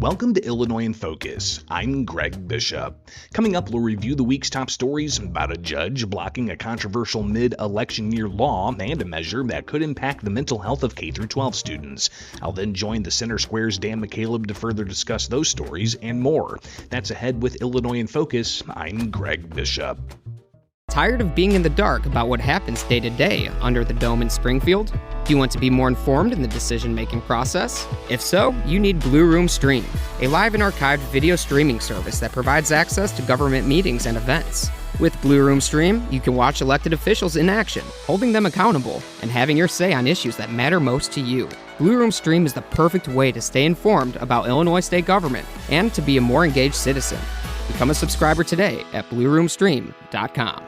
Welcome to Illinois in Focus. I'm Greg Bishop. Coming up, we'll review the week's top stories about a judge blocking a controversial mid-election year law and a measure that could impact the mental health of K-12 students. I'll then join the Center Square's Dan McCaleb to further discuss those stories and more. That's ahead with Illinois in Focus. I'm Greg Bishop. Tired of being in the dark about what happens day to day under the dome in Springfield? Do you want to be more informed in the decision-making process? If so, you need Blue Room Stream, a live and archived video streaming service that provides access to government meetings and events. With Blue Room Stream, you can watch elected officials in action, holding them accountable, and having your say on issues that matter most to you. Blue Room Stream is the perfect way to stay informed about Illinois state government and to be a more engaged citizen. Become a subscriber today at blueroomstream.com.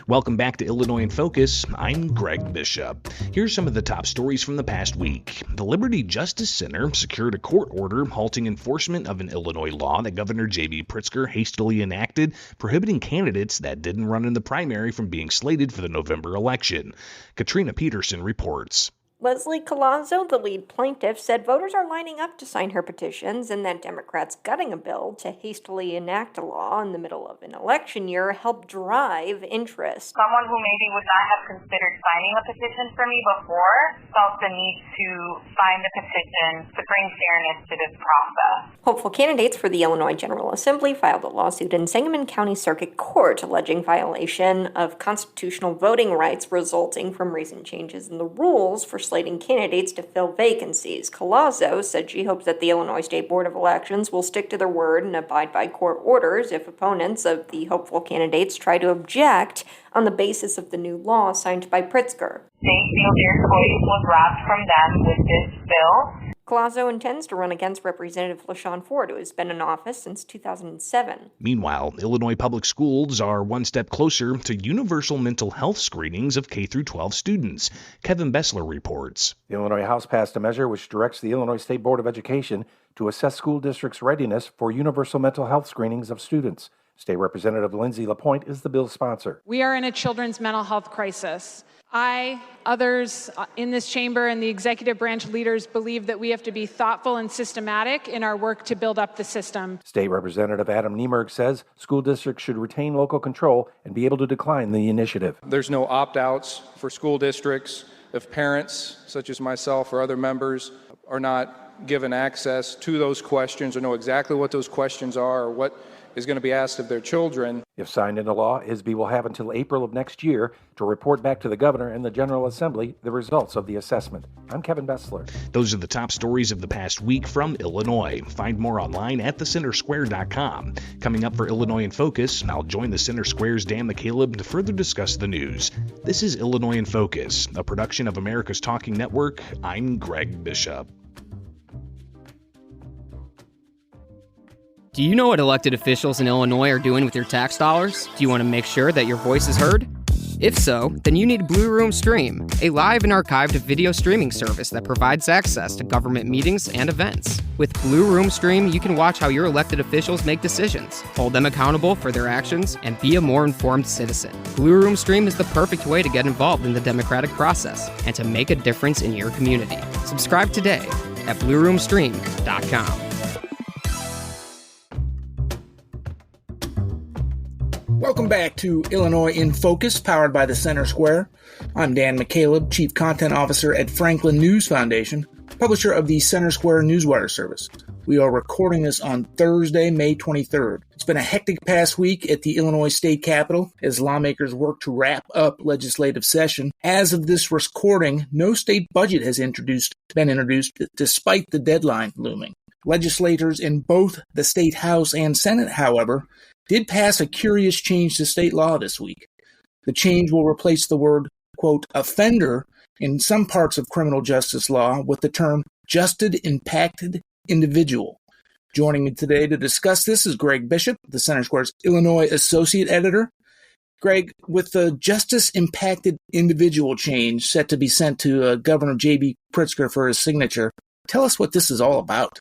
Welcome back to Illinois in Focus. I'm Greg Bishop. Here's some of the top stories from the past week. The Liberty Justice Center secured a court order halting enforcement of an Illinois law that Governor J.B. Pritzker hastily enacted, prohibiting candidates that didn't run in the primary from being slated for the November election. Katrina Peterson reports. Leslie Collazo, the lead plaintiff, said voters are lining up to sign her petitions and that Democrats gutting a bill to hastily enact a law in the middle of an election year helped drive interest. Someone who maybe would not have considered signing a petition for me before felt the need to sign the petition to bring fairness to this process. Hopeful candidates for the Illinois General Assembly filed a lawsuit in Sangamon County Circuit Court alleging violation of constitutional voting rights resulting from recent changes in the rules for slating candidates to fill vacancies. Collazo said she hopes that the Illinois State Board of Elections will stick to their word and abide by court orders if opponents of the hopeful candidates try to object on the basis of the new law signed by Pritzker. They feel their choice was robbed from them with this bill. Collazo intends to run against Representative LaShawn Ford, who has been in office since 2007. Meanwhile, Illinois public schools are one step closer to universal mental health screenings of K-12 students. Kevin Bessler reports. The Illinois House passed a measure which directs the Illinois State Board of Education to assess school districts' readiness for universal mental health screenings of students. State Representative Lindsay LaPointe is the bill's sponsor. We are in a children's mental health crisis. I, others in this chamber, and the executive branch leaders believe that we have to be thoughtful and systematic in our work to build up the system. State Representative Adam Niemerg says school districts should retain local control and be able to decline the initiative. There's no opt-outs for school districts if parents, such as myself or other members, are not given access to those questions or know exactly what those questions are or what is going to be asked of their children. If signed into law, ISB will have until April of next year to report back to the governor and the General Assembly the results of the assessment. I'm Kevin Bessler. Those are the top stories of the past week from Illinois. Find more online at thecentersquare.com. Coming up for Illinois in Focus, I'll join the Center Square's Dan McCaleb to further discuss the news. This is Illinois in Focus, a production of America's Talking Network. I'm Greg Bishop. Do you know what elected officials in Illinois are doing with your tax dollars? Do you want to make sure that your voice is heard? If so, then you need Blue Room Stream, a live and archived video streaming service that provides access to government meetings and events. With Blue Room Stream, you can watch how your elected officials make decisions, hold them accountable for their actions, and be a more informed citizen. Blue Room Stream is the perfect way to get involved in the democratic process and to make a difference in your community. Subscribe today at blueroomstream.com. Welcome back to Illinois in Focus, powered by the Center Square. I'm Dan McCaleb, Chief Content Officer at Franklin News Foundation, publisher of the Center Square Newswire service. We are recording this on Thursday, May 23rd. It's been a hectic past week at the Illinois State Capitol as lawmakers work to wrap up legislative session. As of this recording, no state budget has been introduced despite the deadline looming. Legislators in both the State House and Senate, however, did pass a curious change to state law this week. The change will replace the word, quote, offender in some parts of criminal justice law with the term justice impacted individual. Joining me today to discuss this is Greg Bishop, the Center Square's Illinois Associate Editor. Greg, with the justice impacted individual change set to be sent to Governor J.B. Pritzker for his signature, tell us what this is all about.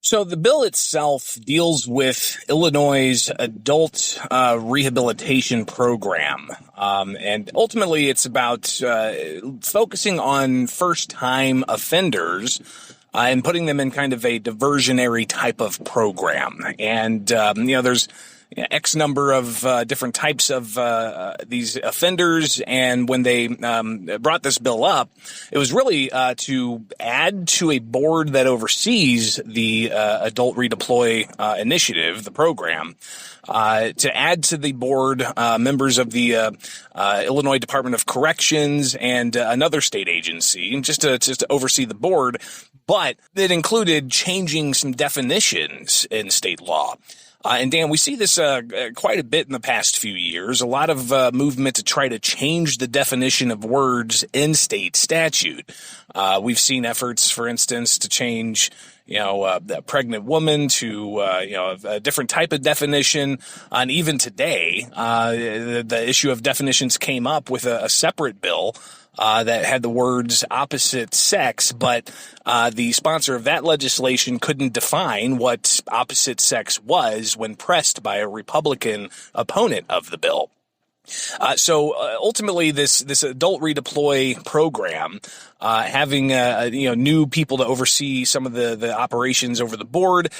So the bill itself deals with Illinois' adult rehabilitation program. And ultimately it's about focusing on first-time offenders and putting them in kind of a diversionary type of program. And, there's X number of different types of these offenders, and when they brought this bill up, it was really to add to a board that oversees the Adult Redeploy Initiative, the program, to add to the board members of the Illinois Department of Corrections and another state agency, just to oversee the board, but it included changing some definitions in state law. And Dan, we see this quite a bit in the past few years, a lot of movement to try to change the definition of words in state statute. We've seen efforts, for instance, to change a pregnant woman to, a different type of definition. And even today, the issue of definitions came up with a separate bill that had the words opposite sex, but the sponsor of that legislation couldn't define what opposite sex was when pressed by a Republican opponent of the bill. So ultimately, this adult redeploy program, having new people to oversee some of the operations over the board,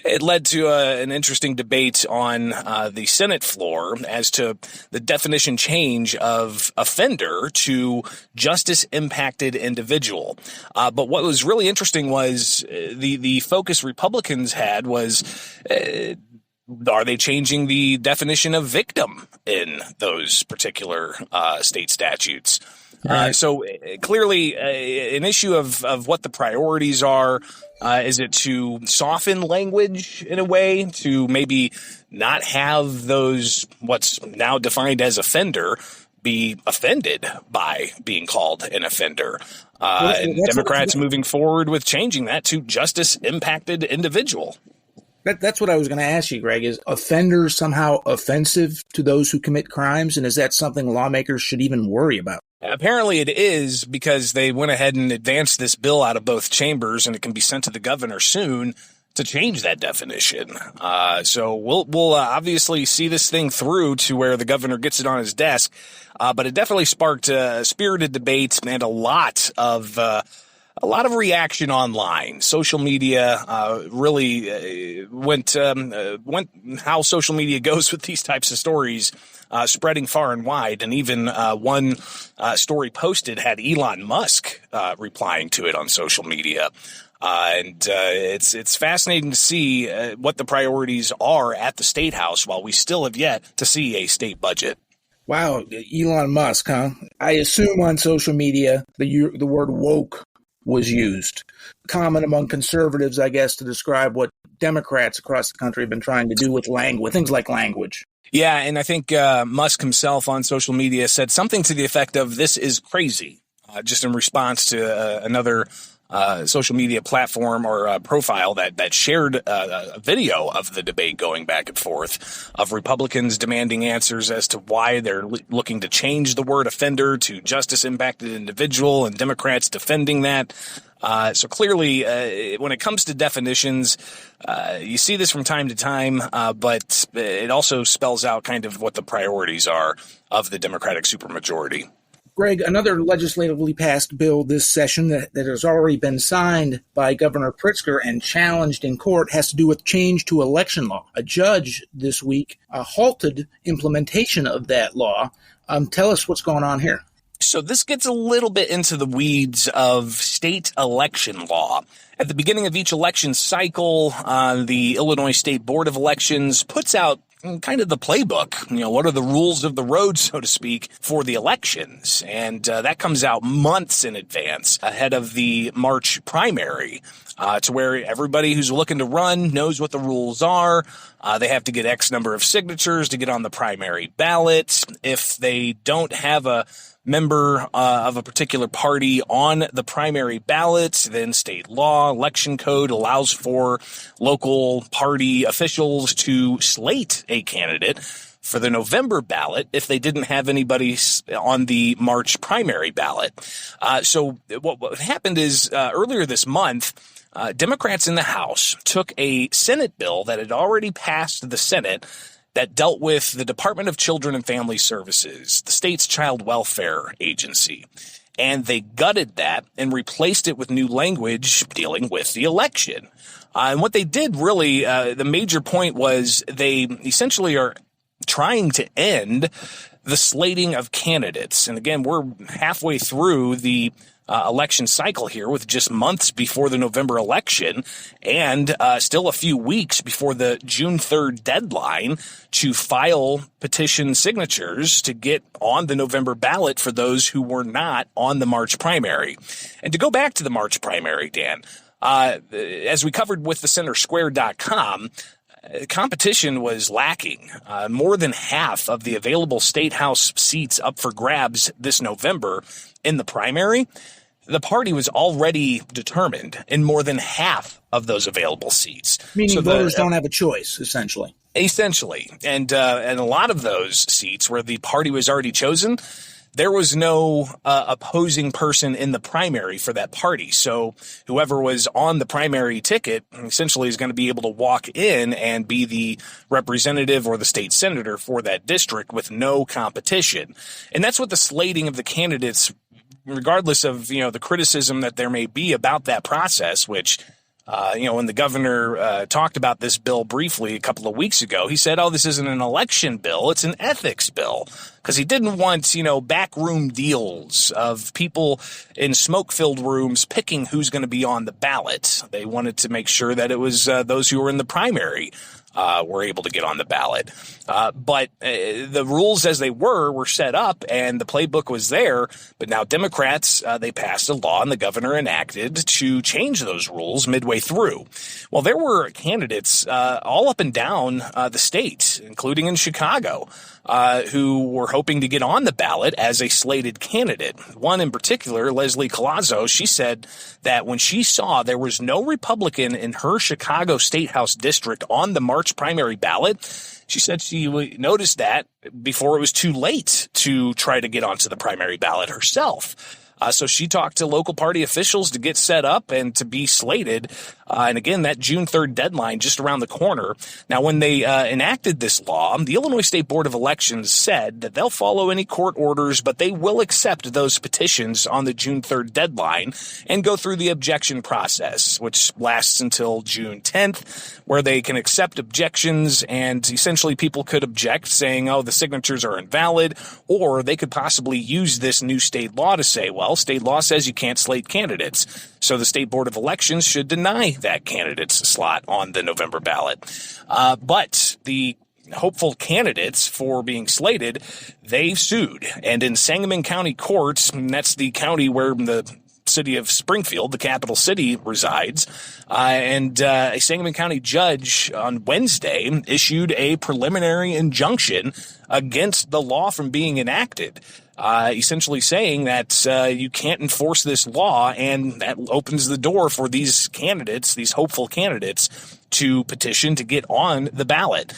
it led to an interesting debate on the Senate floor as to the definition change of offender to justice impacted individual. But what was really interesting was the focus Republicans had was, are they changing the definition of victim in those particular state statutes? Right. So clearly an issue of what the priorities are. Is it to soften language in a way to maybe not have those what's now defined as offender be offended by being called an offender? And Democrats moving forward with changing that to justice impacted individual. That's what I was going to ask you, Greg. Is offenders somehow offensive to those who commit crimes? And is that something lawmakers should even worry about? Apparently it is, because they went ahead and advanced this bill out of both chambers, and it can be sent to the governor soon to change that definition. So we'll obviously see this thing through to where the governor gets it on his desk. But it definitely sparked a spirited debate and a lot of reaction online. Social media really went how social media goes with these types of stories, spreading far and wide. And even one story posted had Elon Musk replying to it on social media. And it's fascinating to see what the priorities are at the State House, while we still have yet to see a state budget. Wow, Elon Musk, huh? I assume on social media the word woke was used. Common among conservatives, I guess, to describe what Democrats across the country have been trying to do with things like language. Yeah, and I think Musk himself on social media said something to the effect of, "This is crazy," just in response to another social media platform or profile that shared a video of the debate going back and forth of Republicans demanding answers as to why they're looking to change the word offender to justice impacted individual, and Democrats defending that. So clearly, when it comes to definitions, you see this from time to time, but it also spells out kind of what the priorities are of the Democratic supermajority. Greg, another legislatively passed bill this session that has already been signed by Governor Pritzker and challenged in court has to do with change to election law. A judge this week halted implementation of that law. Tell us what's going on here. So this gets a little bit into the weeds of state election law. At the beginning of each election cycle, the Illinois State Board of Elections puts out kind of the playbook. What are the rules of the road, so to speak, for the elections? And that comes out months in advance ahead of the March primary, to where everybody who's looking to run knows what the rules are. They have to get X number of signatures to get on the primary ballot. If they don't have a member of a particular party on the primary ballot, then state law, election code allows for local party officials to slate a candidate for the November ballot if they didn't have anybody on the March primary ballot. So what happened is earlier this month, Democrats in the House took a Senate bill that had already passed the Senate that dealt with the Department of Children and Family Services, the state's child welfare agency. and they gutted that and replaced it with new language dealing with the election. And what they did really, the major point was they essentially are trying to end the slating of candidates. And again, we're halfway through the election cycle here with just months before the November election and still a few weeks before the June 3rd deadline to file petition signatures to get on the November ballot for those who were not on the March primary. And to go back to the March primary, Dan, as we covered with the centersquare.com, competition was lacking. More than half of the available state house seats up for grabs this November in the primary, the party was already determined in more than half of those available seats. Meaning voters don't have a choice, essentially. Essentially. And a lot of those seats where the party was already chosen, there was no opposing person in the primary for that party. So whoever was on the primary ticket essentially is going to be able to walk in and be the representative or the state senator for that district with no competition. And that's what the slating of the candidates, regardless of, the criticism that there may be about that process, which when the governor talked about this bill briefly a couple of weeks ago, he said, this isn't an election bill, it's an ethics bill, because he didn't want, backroom deals of people in smoke-filled rooms picking who's going to be on the ballot. They wanted to make sure that it was those who were in the primary were able to get on the ballot. But the rules as they were set up and the playbook was there. But now Democrats, they passed a law and the governor enacted to change those rules midway through. Well, there were candidates all up and down the state, including in Chicago, who were hoping to get on the ballot as a slated candidate. One in particular, Leslie Collazo, she said that when she saw there was no Republican in her Chicago State House district on the March primary ballot, she said she noticed that before it was too late to try to get onto the primary ballot herself. So she talked to local party officials to get set up and to be slated. And again, that June 3rd deadline just around the corner. Now, when they enacted this law, the Illinois State Board of Elections said that they'll follow any court orders, but they will accept those petitions on the June 3rd deadline and go through the objection process, which lasts until June 10th, where they can accept objections. And essentially people could object saying, the signatures are invalid, or they could possibly use this new state law to say, state law says you can't slate candidates. So the State Board of Elections should deny that candidate's slot on the November ballot. But the hopeful candidates for being slated, they sued. And in Sangamon County courts, and that's the county where the city of Springfield, the capital city, resides, and a Sangamon County judge on Wednesday issued a preliminary injunction against the law from being enacted, essentially saying that you can't enforce this law, and that opens the door for these candidates, these hopeful candidates, to petition to get on the ballot.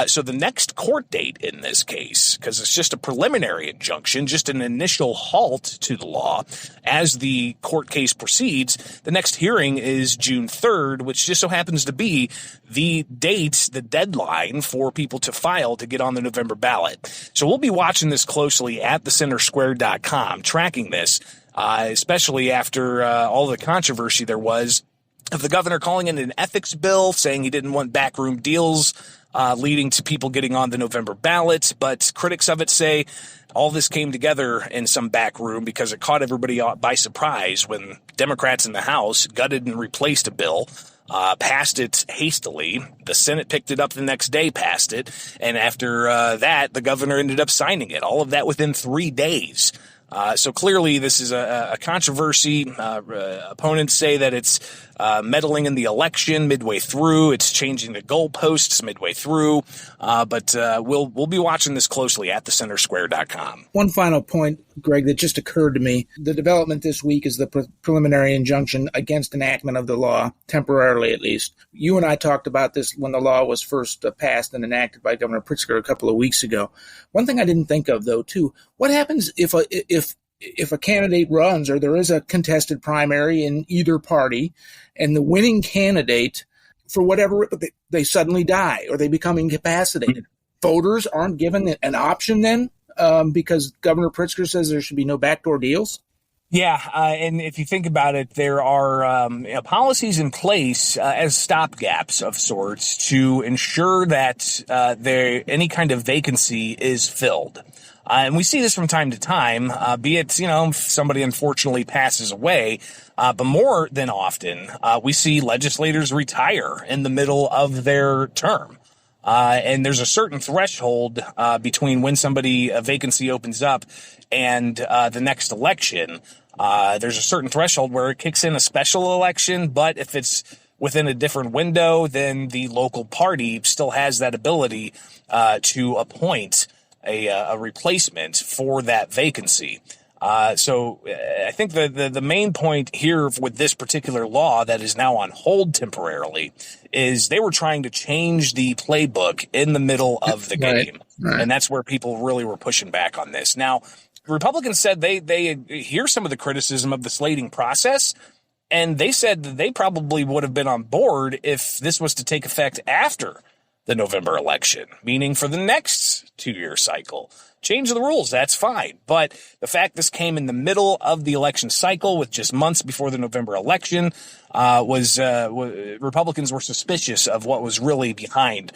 So the next court date in this case, because it's just a preliminary injunction, just an initial halt to the law, as the court case proceeds, the next hearing is June 3rd, which just so happens to be the date, the deadline for people to file to get on the November ballot. So we'll be watching this closely at thecentersquare.com, tracking this, especially after all the controversy there was of the governor calling it an ethics bill, saying he didn't want backroom deals leading to people getting on the November ballot. But critics of it say all this came together in some back room because it caught everybody by surprise when Democrats in the House gutted and replaced a bill, passed it hastily. The Senate picked it up the next day, passed it. And after that, the governor ended up signing it. All of that within 3 days. So clearly this is a controversy. Opponents say that it's meddling in the election midway through. It's changing the goalposts midway through. But we'll be watching this closely at thecentersquare.com. One final point, Greg, that just occurred to me. The development this week is the preliminary injunction against enactment of the law, temporarily at least. You and I talked about this when the law was first passed and enacted by Governor Pritzker a couple of weeks ago. One thing I didn't think of, though, too, what happens if a candidate runs or there is a contested primary in either party and the winning candidate, for whatever, they suddenly die or they become incapacitated? Voters aren't given an option then because Governor Pritzker says there should be no backdoor deals? Yeah, and if you think about it, there are policies in place as stopgaps of sorts to ensure that any kind of vacancy is filled. And we see this from time to time, be it, if somebody unfortunately passes away. But more than often, we see legislators retire in the middle of their term. And there's a certain threshold between when a vacancy opens up and the next election. There's a certain threshold where it kicks in a special election, but if it's within a different window, then the local party still has that ability to appoint a replacement for that vacancy. So I think the main point here with this particular law that is now on hold temporarily is they were trying to change the playbook in the middle of the game. Right. And that's where people really were pushing back on this. Now, Republicans said they hear some of the criticism of the slating process, and they said that they probably would have been on board if this was to take effect after the November election, meaning for the next 2-year cycle. Change the rules, that's fine. But the fact this came in the middle of the election cycle with just months before the November election Republicans were suspicious of what was really behind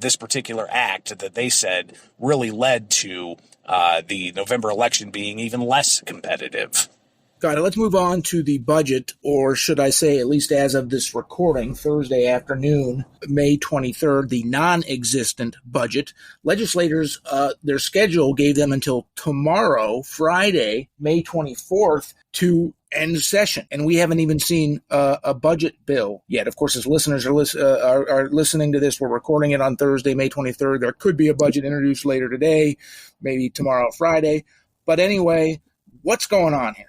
this particular act that they said really led to the November election being even less competitive. Got it. Let's move on to the budget, or should I say, at least as of this recording, Thursday afternoon, May 23rd, the non-existent budget. Legislators, their schedule gave them until tomorrow, Friday, May 24th, to end session. And we haven't even seen a budget bill yet. Of course, as listeners are listening to this, we're recording it on Thursday, May 23rd. There could be a budget introduced later today, maybe tomorrow, Friday. But anyway, what's going on here?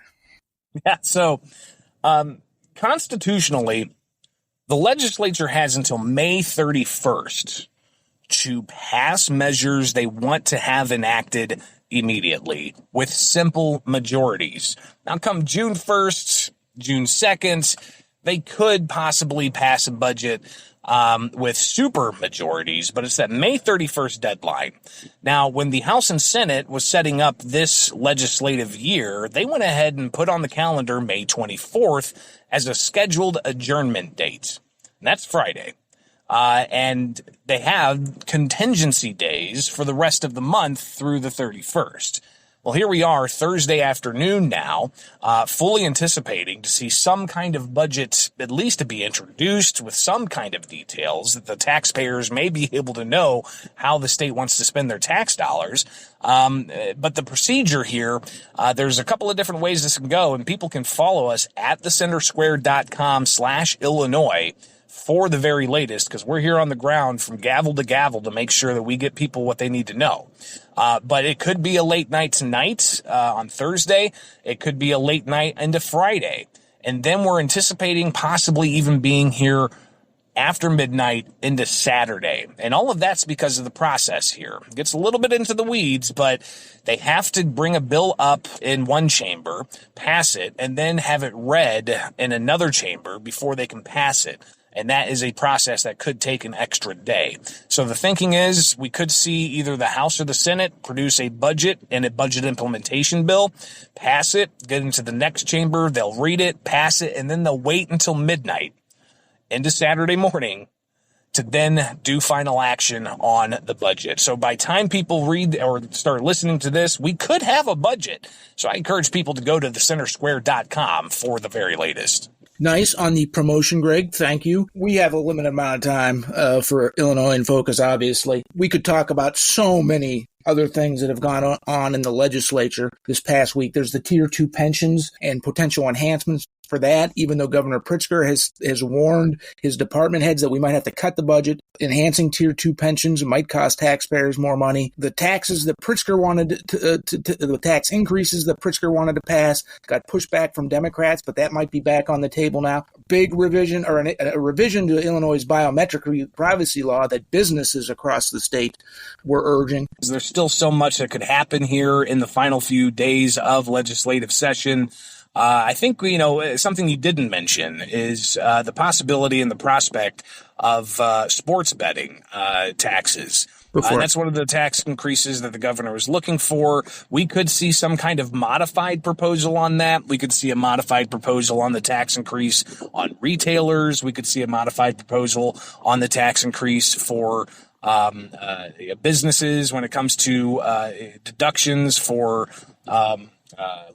Yeah, so constitutionally, the legislature has until May 31st to pass measures they want to have enacted immediately with simple majorities. Now, come June 1st, June 2nd, they could possibly pass a budget with super majorities, but it's that May 31st deadline. Now, when the House and Senate was setting up this legislative year, they went ahead and put on the calendar May 24th as a scheduled adjournment date. And that's Friday. And they have contingency days for the rest of the month through the 31st. Well, here we are Thursday afternoon now, fully anticipating to see some kind of budget at least to be introduced with some kind of details that the taxpayers may be able to know how the state wants to spend their tax dollars. But the procedure here, there's a couple of different ways this can go, and people can follow us at thecentersquare.com/Illinois for the very latest, because we're here on the ground from gavel to gavel to make sure that we get people what they need to know. But it could be a late night tonight on Thursday. It could be a late night into Friday. And then we're anticipating possibly even being here after midnight into Saturday. And all of that's because of the process here. It gets a little bit into the weeds, but they have to bring a bill up in one chamber, pass it, and then have it read in another chamber before they can pass it. And that is a process that could take an extra day. So the thinking is we could see either the House or the Senate produce a budget and a budget implementation bill, pass it, get into the next chamber, they'll read it, pass it, and then they'll wait until midnight into Saturday morning to then do final action on the budget. So by time people read or start listening to this, we could have a budget. So I encourage people to go to thecentersquare.com for the very latest. Nice on the promotion, Greg. Thank you. We have a limited amount of time for Illinois in Focus, obviously. We could talk about so many other things that have gone on in the legislature this past week. There's the Tier 2 pensions and potential enhancements for that, even though Governor Pritzker has warned his department heads that we might have to cut the budget. Enhancing Tier 2 pensions might cost taxpayers more money. The taxes that Pritzker wanted the tax increases that Pritzker wanted to pass got pushed back from Democrats, but that might be back on the table now. Big revision, or a revision to Illinois' biometric privacy law that businesses across the state were urging. There's still so much that could happen here in the final few days of legislative session. I think, something you didn't mention is the possibility and the prospect of sports betting taxes. And that's one of the tax increases that the governor was looking for. We could see some kind of modified proposal on that. We could see a modified proposal on the tax increase on retailers. We could see a modified proposal on the tax increase for businesses when it comes to deductions for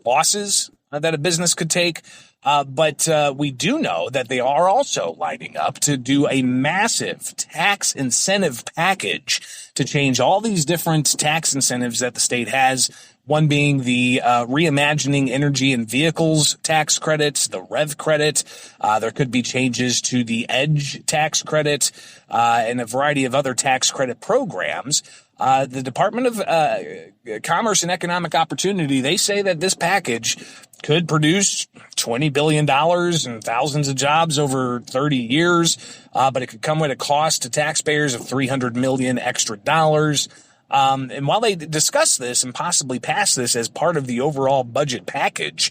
losses that a business could take. But we do know that they are also lining up to do a massive tax incentive package to change all these different tax incentives that the state has. One being the reimagining energy and vehicles tax credits, the REV credit. There could be changes to the EDGE tax credit and a variety of other tax credit programs. The Department of Commerce and Economic Opportunity, they say that this package could produce $20 billion and thousands of jobs over 30 years, but it could come with a cost to taxpayers of $300 million extra dollars. And while they discuss this and possibly pass this as part of the overall budget package,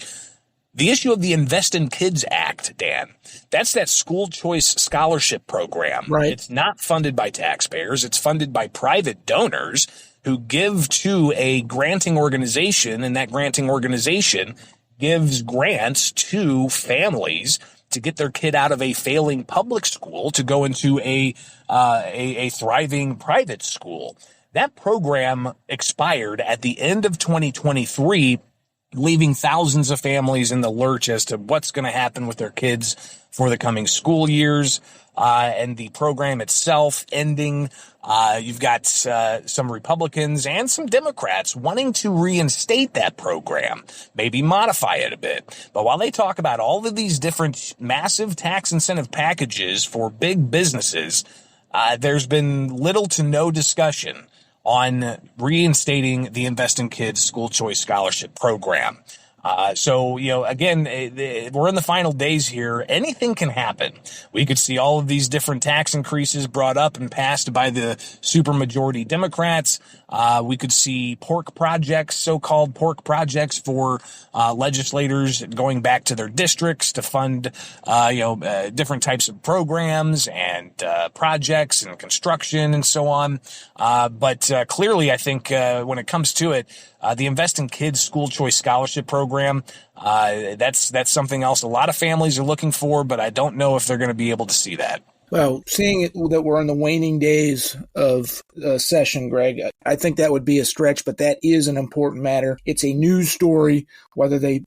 the issue of the Invest in Kids Act, Dan, that's that school choice scholarship program. Right. It's not funded by taxpayers. It's funded by private donors who give to a granting organization, and that granting organization gives grants to families to get their kid out of a failing public school to go into a thriving private school. That program expired at the end of 2023, leaving thousands of families in the lurch as to what's going to happen with their kids for the coming school years. And the program itself ending. You've got some Republicans and some Democrats wanting to reinstate that program, maybe modify it a bit. But while they talk about all of these different massive tax incentive packages for big businesses, there's been little to no discussion on reinstating the Invest in Kids school choice scholarship program. So, again, we're in the final days here. Anything can happen. We could see all of these different tax increases brought up and passed by the supermajority Democrats. We could see pork projects, so-called pork projects for legislators going back to their districts to fund, different types of programs and projects and construction and so on. But clearly, I think when it comes to it, the Invest in Kids school choice scholarship program, that's something else a lot of families are looking for, but I don't know if they're going to be able to see that. Well, seeing that we're in the waning days of session, Greg, I think that would be a stretch, but that is an important matter. It's a news story, whether they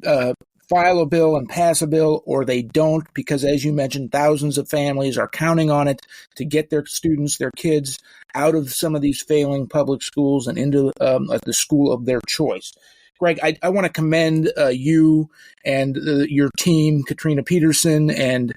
file a bill and pass a bill or they don't, because as you mentioned, thousands of families are counting on it to get their students, their kids out of some of these failing public schools and into the school of their choice. Greg, I want to commend you and your team, Katrina Peterson and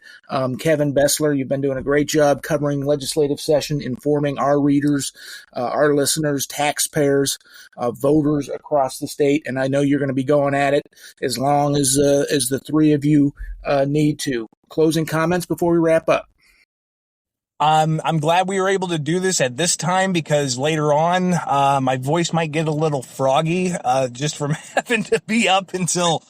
Kevin Bessler. You've been doing a great job covering legislative session, informing our readers, our listeners, taxpayers, voters across the state. And I know you're going to be going at it as long as the three of you need to. Closing comments before we wrap up. I'm glad we were able to do this at this time because later on, my voice might get a little froggy, just from having to be up until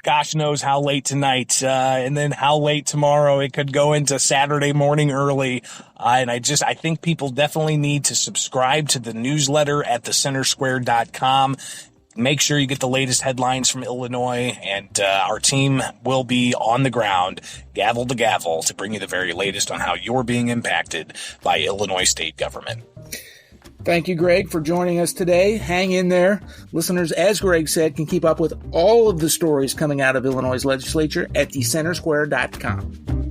gosh knows how late tonight, and then how late tomorrow. It could go into Saturday morning early. And I think people definitely need to subscribe to the newsletter at thecentersquare.com. Make sure you get the latest headlines from Illinois, and our team will be on the ground, gavel to gavel, to bring you the very latest on how you're being impacted by Illinois state government. Thank you, Greg, for joining us today. Hang in there. Listeners, as Greg said, can keep up with all of the stories coming out of Illinois' legislature at thecentersquare.com.